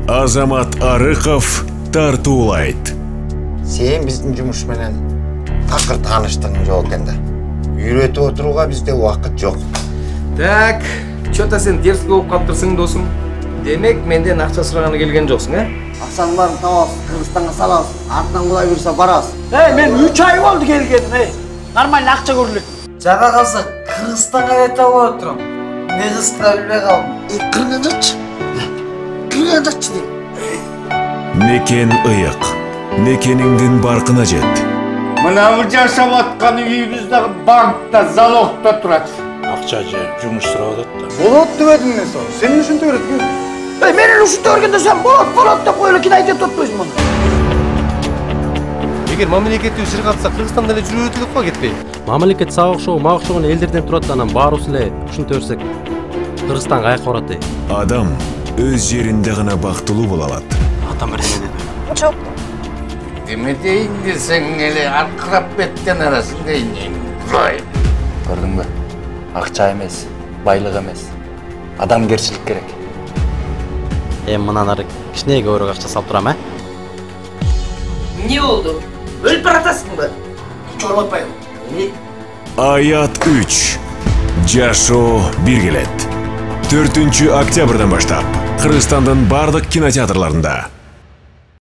Азамат Арыков тартуулайт. Сен биздин жумуш менен такыр тааныштыгың жок экен да. Үйрөтүп отурууга бизде убакыт жок. Так, чөтө сен дерске болуп калыптырсың досум. Демек менден акча сураганы келген жоксуң, Акчанын баарын табабыз, Кыргызстанга салабыз, артынан Кудай буйруса барабыз. Мен 3 ай болду келгеним, Нормально акча көрүлөт. Жага калса Кыргызстанга кете албай отурам. Не кылышты билбей калдым. Кыргызданчы дейм. Некен ыйык, некениңдин баркына жет. Мына бул жашап аткан үйүбүздөгү банкта, залогто турат. Акча же жумуш сурап атат да. Болот дебедиң мен сага. Сен ушинтип берет. Менин ушинтип бергенде сен болот деп коелу кин айтып атпайсың муну. Эгер мамлекеттүү ишке катса Кыргызстанда эле жүрүп өтүлүп кой кетпей. Мамлекет сак окшогон, мак окшогон элдерден турат, анан баарыбыз эле ушинте берсек Кыргызстан каяка барат. Адам өз жеринде гана бактылуу боло алат. Атам береме деди. Жок. Эме дейин десең эле аркырап беттен арасын дейин. Көрдүңбү? Акча эмес, байлык эмес. Адамгерчилик керек. Мындан ары кичинеге көбүрөөк акча салып турам, Не болду? Өлүп баратасыңбы? Чорып атпайбы? Аят 3. Жашоо бир келет. 4 октябрдан баштап Кыргызстандын бардык кинотеатрларында.